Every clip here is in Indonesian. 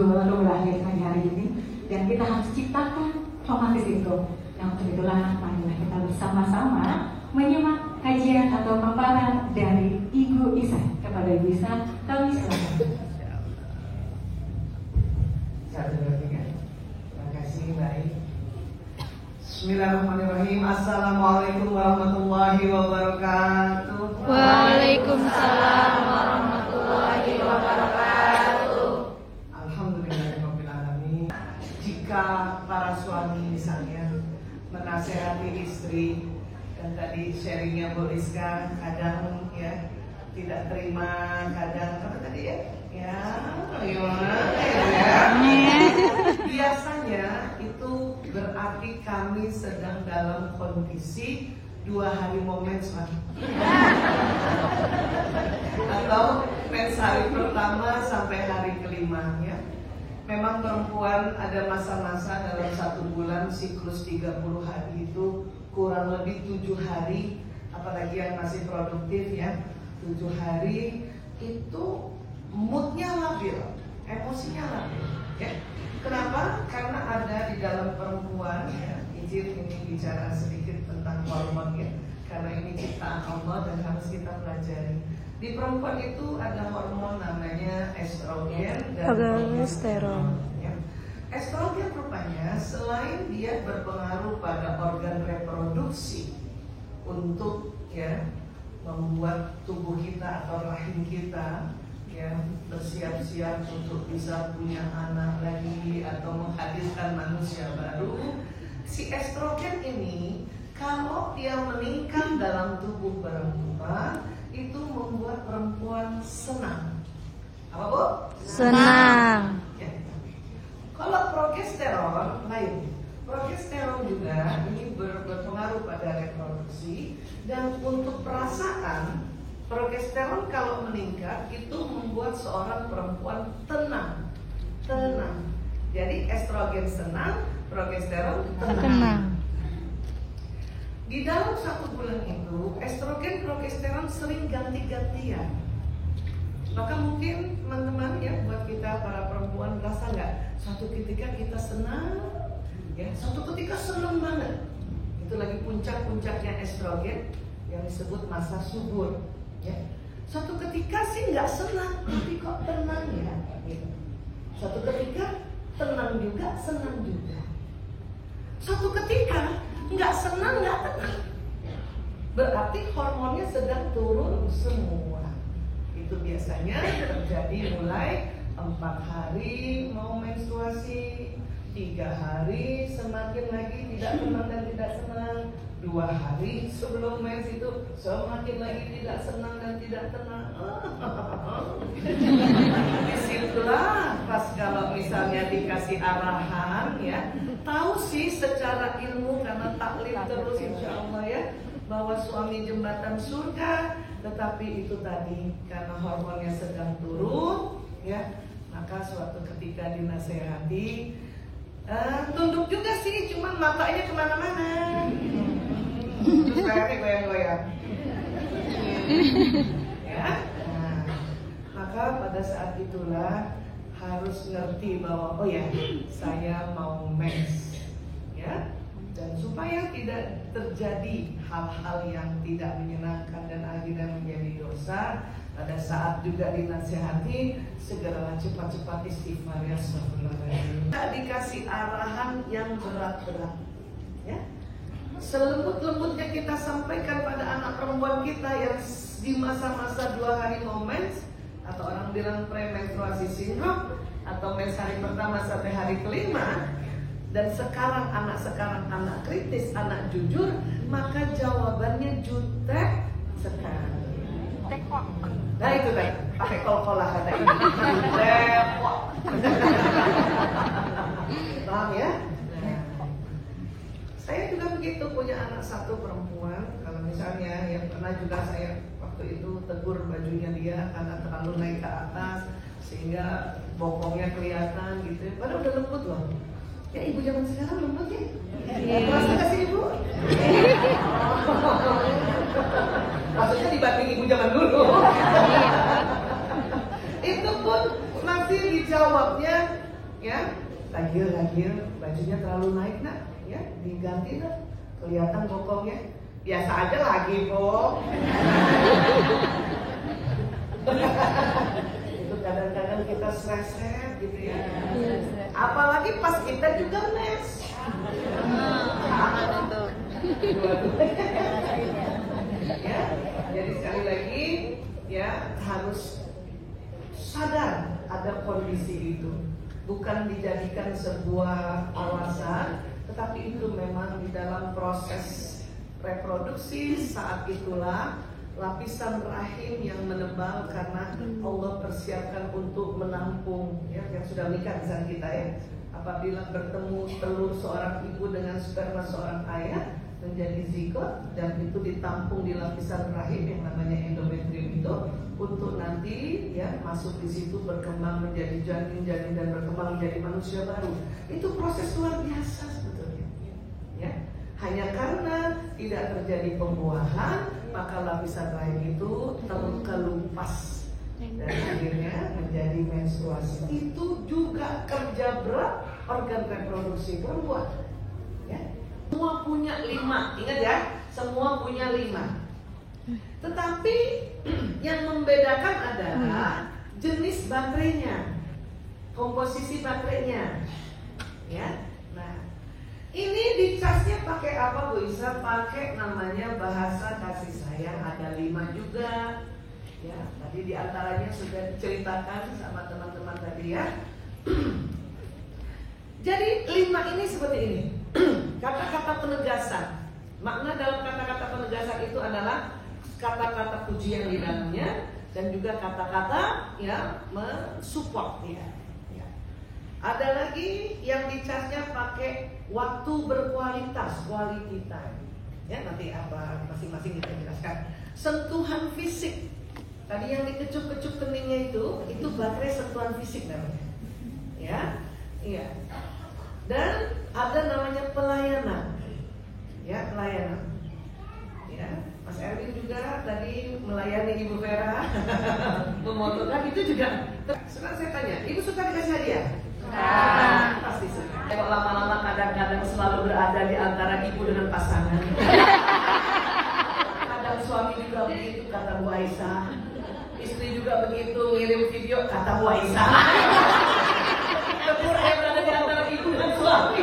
baru lahir pagi hari ini, dan kita harus ciptakan romantis itu. Yang untuk itulah marilah kita bersama-sama menyimak kajian atau paparan dari Ibu Isa. Kepada Ibu Isa, kami silakan. Terima kasih, baik. Bismillahirrahmanirrahim. Assalamualaikum warahmatullahi wabarakatuh. Waalaikumsalam warahmatullahi wabarakatuh. Alhamdulillahirabbil alamin. Jika para suami misalnya menasehati istri, dan tadi sharingnya Bu Rizka, kadang ya tidak terima, kadang apa tadi ya? Ya, biasanya itu berarti kami sedang dalam kondisi 2 hari mau mens atau mens hari pertama sampai hari kelima ya. Memang perempuan ada masa-masa dalam 1 bulan siklus 30 hari itu kurang lebih 7 hari, apalagi yang masih produktif ya, 7 hari itu moodnya labil, emosinya labil ya. Kenapa? Karena ada di dalam perempuan ya, izin ini bicara sedikit tentang hormon ya, karena ini ciptaan Allah dan harus kita pelajari. Di perempuan itu ada hormon namanya estrogen dan progesteron ya. Estrogen rupanya selain dia berpengaruh pada organ reproduksi untuk ya membuat tubuh kita atau rahim kita ya bersiap-siap untuk bisa punya anak lagi atau menghadirkan manusia baru. Si estrogen ini kalau dia meningkat dalam tubuh perempuan itu membuat perempuan senang. Apa Bu? Senang. Ya. Kalau progesteron lain. Progesteron juga ini berpengaruh pada reproduksi, dan untuk perasaan progesteron kalau meningkat itu membuat seorang perempuan tenang. Jadi estrogen senang, progesteron tenang. Di dalam 1 bulan itu estrogen progesteron sering ganti-gantian. Maka mungkin teman-teman ya, buat kita para perempuan merasa nggak, suatu ketika kita senang ya, suatu ketika senang banget. Itu lagi puncak-puncaknya estrogen yang disebut masa subur ya. Suatu ketika sih nggak senang, tapi kok tenang ya gitu. Suatu ketika tenang juga, senang juga. Suatu ketika nggak senang, nggak tenang, berarti hormonnya sedang turun semua. Itu biasanya terjadi mulai 4 hari mau menstruasi, 3 hari semakin lagi tidak tenang dan tidak senang, 2 hari sebelum mens itu semakin lagi tidak senang dan tidak tenang. Disitulah pas kalau misalnya dikasih arahan ya, tahu sih secara ilmu karena taklim terus insya Allah ya, bahwa suami jembatan surga, tetapi itu tadi karena hormonnya sedang turun ya, maka suatu ketika dinasehati, tunduk juga sih, cuman matanya kemana-mana, terus kayaknya goyang-goyang ya. Nah, maka pada saat itulah harus ngerti bahwa oh ya, saya mau mens ya. Dan supaya tidak terjadi hal-hal yang tidak menyenangkan dan akhirnya menjadi dosa, pada saat juga dinasihati, segeralah cepat-cepat istighfar ya, astagfirullahaladzim. Tidak dikasih arahan yang berat-berat ya. Selembut-lembutnya kita sampaikan pada anak perempuan kita yang di masa-masa 2 hari mau mens, atau orang bilang premenstruasi sindrom, atau mens hari pertama sampai hari kelima. Dan sekarang anak kritis, anak jujur, maka jawabannya jutek sekali. Nah itu kan, pakai kol-kolah kata ini. Jutek. Paham ya? Nah, saya juga begitu, punya anak 1 perempuan. Kalau misalnya yang pernah juga saya waktu itu tegur bajunya dia karena terlalu naik ke atas sehingga bokongnya kelihatan gitu. Padahal udah lembut loh. Ya ibu zaman sekarang lembut ya? Merasa gak sih ibu? Maksudnya dibanding ibu zaman dulu. Itu pun masih dijawabnya ya, lagil, bajunya terlalu naik nak, ya, diganti nak, kelihatan bokongnya. Biasa aja lagi kok. Itu kadang-kadang kita stres gitu ya. Apalagi pas kita juga mes. Ya, jadi sekali lagi ya harus sadar ada kondisi itu, bukan dijadikan sebuah alasan, tetapi itu memang di dalam proses reproduksi. Saat itulah lapisan rahim yang menebal karena Allah persiapkan untuk menampung ya yang sudah menikah misalnya kita ya. Apabila bertemu telur seorang ibu dengan sperma seorang ayah menjadi zigot dan itu ditampung di lapisan rahim yang namanya endometrium itu untuk nanti ya masuk di situ berkembang menjadi janin dan berkembang menjadi manusia baru. Itu proses luar biasa sebetulnya. Ya. Hanya karena tidak terjadi pembuahan maka lapisan rahim itu terkelupas dan akhirnya menjadi menstruasi. Itu juga kerja berat organ reproduksi perempuan. Ya. Semua punya 5, ingat ya, semua punya 5. Tetapi yang membedakan adalah jenis baterainya, komposisi baterainya. Ya. Nah, ini dicasnya pakai apa Bu Isa? Pakai namanya bahasa kasih sayang, ada 5 juga. Ya, tadi diantaranya sudah diceritakan sama teman-teman tadi ya. Jadi 5 ini seperti ini. Kata-kata penegasan. Makna dalam kata-kata penegasan itu adalah kata-kata pujian di dalamnya dan juga kata-kata yang mensupport dia. Ya. Ada lagi yang dicasnya pakai waktu berkualitas, quality time. Ya, nanti apa masing-masing kita jelaskan. Sentuhan fisik. Tadi yang dikecup-kecup keningnya itu baterai sentuhan fisik namanya. Ya. Iya. Dan ada namanya pelayanan. Ya, pelayanan. Ya, Mas Erwin juga tadi melayani Ibu Vera, memotokan itu juga. Sekarang saya tanya, Ibu suka dikasih hadiah? Pasti suka. Kalau lama-lama kadang-kadang selalu berada di antara ibu dengan pasangan. Kadang suami juga begitu kata Bu Aisyah. Istri juga begitu ngirim video kata Bu Aisyah. Kebur berada di antara ibu dan suami.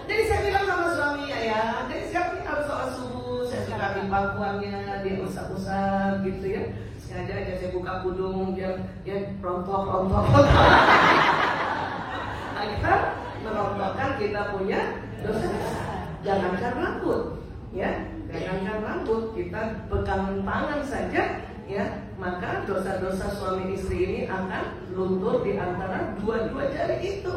Jadi saya bilang sama suami ya, jadi siap nih harus sholat subuh, saya suka di pangkuannya, dia usap-usap gitu ya. Sengaja aja saya buka kudung, dia rontok. Agar merontokkan kita punya dosa. Jangankan rambut, ya, jangankan rambut, kita pegang tangan saja, ya, maka dosa-dosa suami istri ini akan luntur di antara dua-dua jari itu.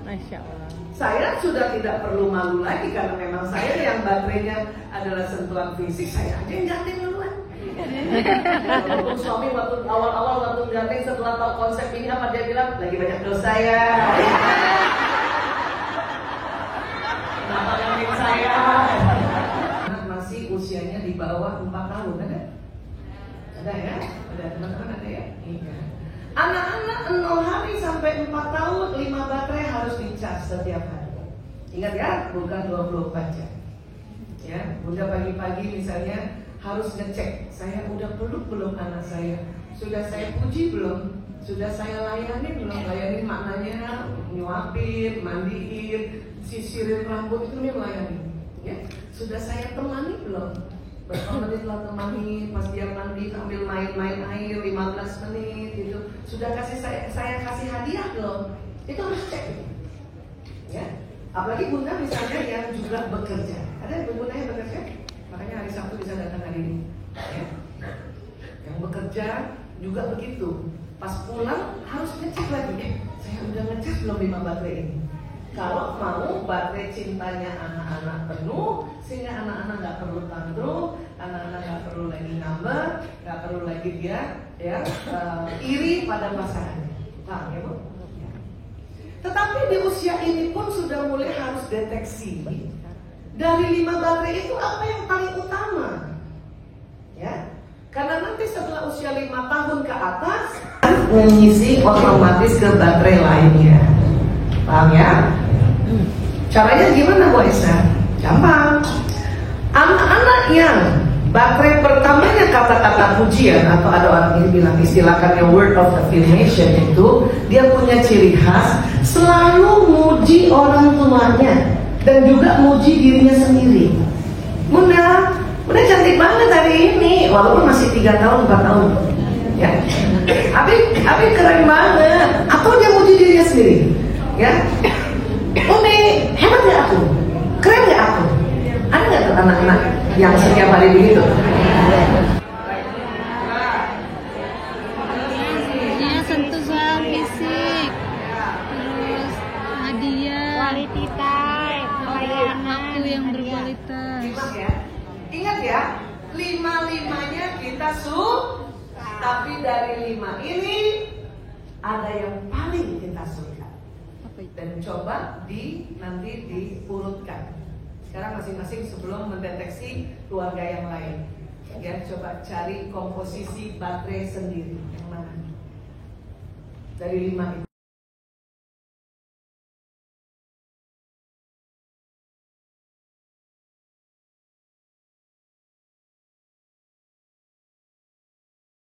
Masya Allah. Saya sudah tidak perlu malu lagi karena memang saya yang baterainya adalah sentuhan fisik, saya aja yang ganteng duluan. Walaupun suami waktu awal-awal waktu ganteng setelah tahu konsep ini apa dia bilang lagi banyak dosa ya. Kenapa ganteng saya? Masih usianya di bawah 4 tahun ada? Ada ya? Ada teman-teman ada ya? Iya. Anak-anak 0 hari sampai 4 tahun 5 baterai harus dicas setiap hari. Ingat ya, bukan 24 jam. Ya, Bunda pagi-pagi misalnya harus ngecek, saya udah peluk belum anak saya? Sudah saya puji belum? Sudah saya layani belum? Layani maknanya nyuapin, mandiin, sisirin rambut itu nih melayani. Ya, sudah saya temani belum? Berapa menit lah temani, pas dia mandi sambil main-main air 15 menit gitu. Sudah kasih saya kasih hadiah belum? Itu harus cek. Ya. Apalagi Bunda misalnya yang juga bekerja. Ada Bunda yang bekerja? Makanya hari Sabtu bisa datang hari ini. Ya. Yang bekerja juga begitu. Pas pulang harus ngecek lagi. Saya udah ngecek belum 5 baterai ini? Kalau mau baterai cintanya anak-anak penuh, sehingga anak-anak nggak perlu tantrum, anak-anak nggak perlu lagi ngambek, nggak perlu lagi dia ya iri pada pasangannya. Paham ya Bu? Ya. Tetapi di usia ini pun sudah mulai harus deteksi. Dari 5 baterai itu apa yang paling utama? Ya, karena nanti setelah usia 5 tahun ke atas mengisi otomatis ke baterai lainnya. Paham ya? Caranya gimana Bu Aisyah? Gampang. Anak-anak yang baterai pertamanya kata-kata pujian, atau ada orang ini bilang istilahkannya word of affirmation, itu dia punya ciri khas selalu muji orang tuanya dan juga muji dirinya sendiri. Bunda cantik banget hari ini, walaupun masih 3 tahun 4 tahun ya. Abi keren banget, atau dia muji dirinya sendiri ya. Umi hebat gak aku, keren gak aku. Ada gak tuh anak-anak yang setiap hari begitu? Ya, sentuhan fisik, terus hadiah, quality time, waktu yang berkualitas. Ya. Ingat ya, 5-5-nya kita tapi dari 5 ini ada yang paling kita suka. Dan coba nanti diurutkan. Sekarang masing-masing sebelum mendeteksi keluarga yang lain, ya coba cari komposisi baterai sendiri yang mana dari 5 itu.